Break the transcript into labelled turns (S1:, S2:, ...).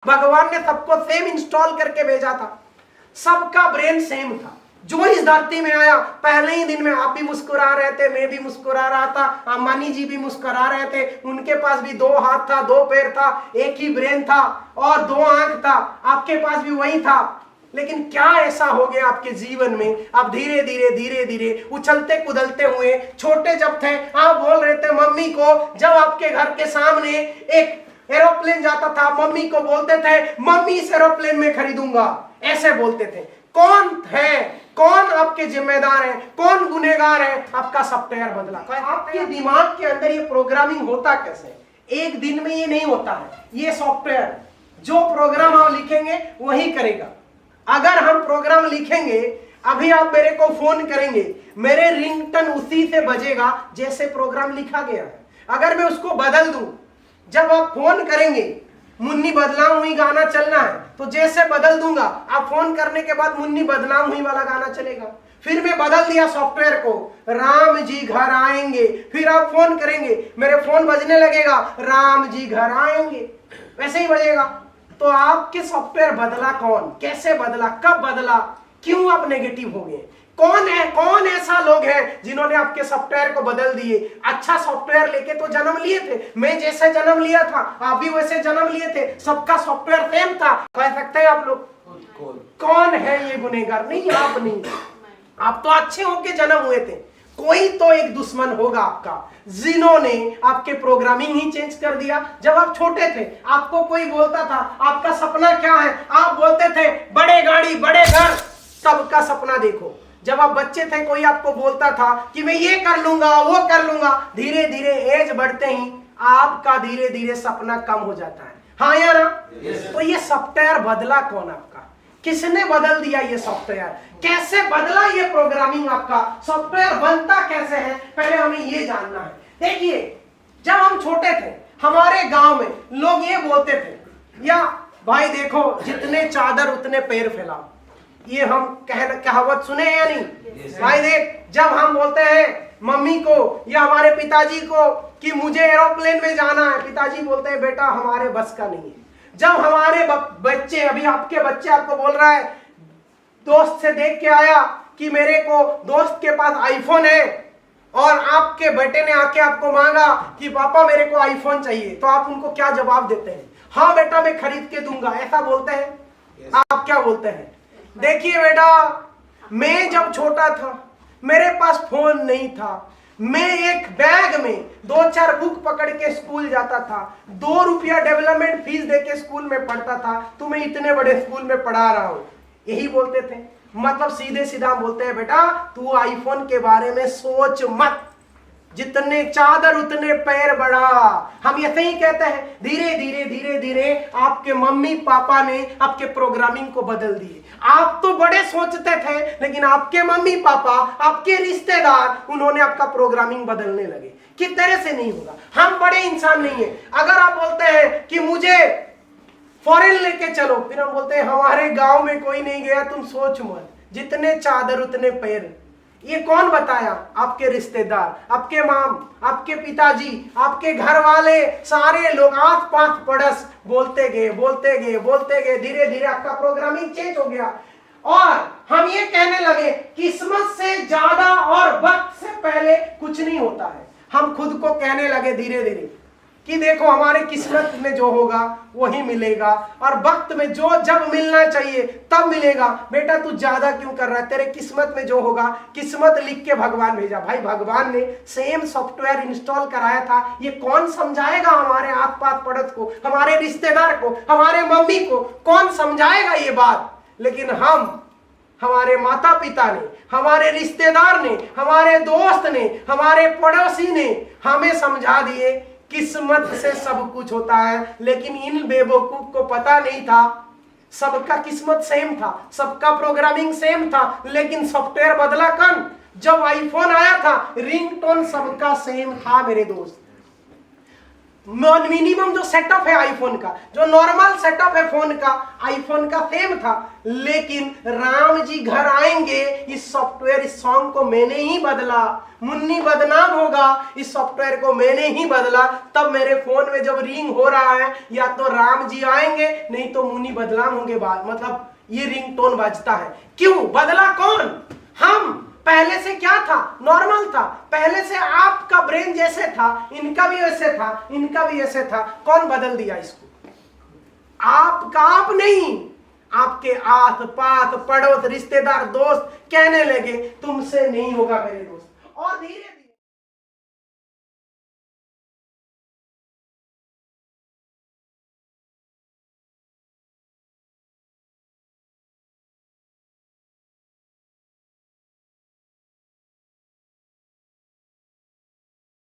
S1: भगवान ने सबको सेम इंस्टॉल करके भेजा था, सबका ब्रेन सेम था। जो इस धरती में आया पहले ही दिन में आप भी मुस्कुरा रहे थे, मैं भी मुस्कुरा रहा था, अंबानी जी भी मुस्कुरा रहे थे, उनके पास भी 2 हाथ था, 2 पैर था, एक ही ब्रेन था और 2 आंख था, आपके पास भी वही था। लेकिन क्या ऐसा हो गया आपके जीवन में, आप धीरे धीरे उछलते कुदलते हुए, छोटे जब थे आप बोल रहे थे मम्मी को, जब आपके घर के सामने एक एरोप्लेन जाता था मम्मी को बोलते थे मम्मी इस एरोप्लेन में खरीदूंगा, ऐसे बोलते थे। कौन है, कौन आपके जिम्मेदार है, कौन गुनहगार है? आपका सॉफ्टवेयर बदला। आपके दिमाग के अंदर ये प्रोग्रामिंग होता कैसे? एक दिन में ये नहीं होता है। ये सॉफ्टवेयर जो प्रोग्राम हम लिखेंगे वही करेगा। अगर हम प्रोग्राम लिखेंगे, अभी आप मेरे को फोन करेंगे, मेरे रिंगटोन उसी से बजेगा जैसे प्रोग्राम लिखा गया है। अगर मैं उसको बदल दूं, जब आप फोन करेंगे मुन्नी बदनाम हुई गाना चलना है तो जैसे बदल दूंगा, आप फोन करने के बाद मुन्नी बदनाम हुई वाला गाना चलेगा। फिर मैं बदल दिया सॉफ्टवेयर को, राम जी घर आएंगे, फिर आप फोन करेंगे, मेरे फोन बजने लगेगा राम जी घर आएंगे, वैसे ही बजेगा। तो आपके सॉफ्टवेयर बदला कौन, कैसे बदला, कब बदला, क्यों आप नेगेटिव हो गए? कौन है, कौन ऐसा लोग हैं जिन्होंने आपके सॉफ्टवेयर को बदल दिए? अच्छा सॉफ्टवेयर लेके तो जन्म लिए थे, मैं जैसे जन्म लिया था आप भी वैसे जन्म लिए थे, सबका सॉफ्टवेयर सेम था। कह सकते हैं आप लोग कौन है ये गुनहगार? नहीं, आप नहीं, आप तो अच्छे होके जन्म हुए थे। कोई तो एक दुश्मन होगा आपका जिन्होंने आपके प्रोग्रामिंग ही चेंज कर दिया। जब आप छोटे थे आपको कोई बोलता था आपका सपना क्या है, आप बोलते थे बड़े गाड़ी बड़े घर, सबका सपना देखो। जब आप बच्चे थे कोई आपको बोलता था कि मैं ये कर लूंगा वो कर लूंगा, धीरे धीरे एज बढ़ते ही आपका धीरे धीरे सपना कम हो जाता है। हाँ या ना? तो ये सॉफ्टवेयर बदला कौन आपका? किसने बदल दिया ये सॉफ्टवेयर? कैसे बदला ये प्रोग्रामिंग? आपका सॉफ्टवेयर बनता कैसे है, पहले हमें ये जानना है। देखिए, जब हम छोटे थे हमारे गांव में लोग ये बोलते थे, या भाई देखो जितने चादर उतने पैर फैलाओ, ये हम कहावत सुने हैं या नहीं? भाई देख, जब हम बोलते हैं मम्मी को या हमारे पिताजी को कि मुझे एरोप्लेन में जाना है, पिताजी बोलते हैं बेटा हमारे बस का नहीं है। जब हमारे बच्चे, अभी आपके बच्चे आपको बोल रहा है, दोस्त से देख के आया कि मेरे को दोस्त के पास आईफोन है, और आपके बेटे ने आके आपको मांगा कि पापा मेरे को आईफोन चाहिए, तो आप उनको क्या जवाब देते हैं? हाँ बेटा मैं खरीद के दूंगा, ऐसा बोलते हैं? आप क्या बोलते हैं? देखिए बेटा, मैं जब छोटा था मेरे पास फोन नहीं था, मैं एक बैग में 2-4 बुक पकड़ के स्कूल जाता था, 2 रुपया डेवलपमेंट फीस देके स्कूल में पढ़ता था, तुम्हें इतने बड़े स्कूल में पढ़ा रहा हूं, यही बोलते थे। मतलब सीधे सीधा बोलते हैं बेटा तू आईफोन के बारे में सोच मत, जितने चादर उतने पैर बढ़ा। हम ऐसे ही कहते हैं। धीरे धीरे आपके मम्मी पापा ने आपके प्रोग्रामिंग को बदल दिए। आप तो बड़े सोचते थे, लेकिन आपके मम्मी पापा, आपके रिश्तेदार, उन्होंने आपका प्रोग्रामिंग बदलने लगे कि तरह से नहीं होगा, हम बड़े इंसान नहीं है। अगर आप बोलते हैं कि मुझे फॉरेन लेके चलो, फिर हम बोलते हैं हमारे गांव में कोई नहीं गया, तुम सोच मत, जितने चादर उतने पैर। ये कौन बताया? आपके रिश्तेदार, आपके माम, आपके पिताजी, आपके घर वाले, सारे लोग आस पास पड़ोस बोलते गए, धीरे धीरे आपका प्रोग्रामिंग चेंज हो गया। और हम ये कहने लगे किस्मत से ज्यादा और वक्त से पहले कुछ नहीं होता है। हम खुद को कहने लगे धीरे धीरे कि देखो हमारे किस्मत में जो होगा वही मिलेगा, और वक्त में जो जब मिलना चाहिए तब मिलेगा। बेटा तू ज्यादा क्यों कर रहा है, तेरे किस्मत में जो होगा, किस्मत लिख के भगवान भेजा। भाई भगवान ने सेम सॉफ्टवेयर इंस्टॉल कराया था, ये कौन समझाएगा हमारे आस पास पड़ोस को, हमारे रिश्तेदार को, हमारे मम्मी को, कौन समझाएगा ये बात? लेकिन हमारे माता पिता ने, हमारे रिश्तेदार ने, हमारे दोस्त ने, हमारे पड़ोसी ने हमें समझा दिए किस्मत से सब कुछ होता है। लेकिन इन बेवकूफ को पता नहीं था सबका किस्मत सेम था, सबका प्रोग्रामिंग सेम था, लेकिन सॉफ्टवेयर बदला कौन? जब आईफोन आया था रिंगटोन सबका सेम था। मेरे दोस्त, मिनिमम जो सेटअप है आईफोन का, जो नॉर्मल सेटअप है फोन का, आईफोन का सेम था। लेकिन राम जी घर आएंगे, इस सॉफ्टवेयर, इस सॉन्ग को मैंने ही बदला, मुन्नी बदनाम होगा, इस सॉफ्टवेयर को मैंने ही बदला। तब मेरे फोन में जब रिंग हो रहा है, या तो राम जी आएंगे, नहीं तो मुन्नी बदनाम होंगे। मतलब ये रिंगटोन बजता है। क्यों बदला? कौन? हम। पहले से क्या था? नॉर्मल था। पहले से आपका ब्रेन जैसे था, इनका भी वैसे था, इनका भी ऐसे था। कौन बदल दिया इसको? आपका। आप नहीं, आपके आस पास पड़ोस, रिश्तेदार, दोस्त कहने लगे तुमसे नहीं होगा मेरे दोस्त। और धीरे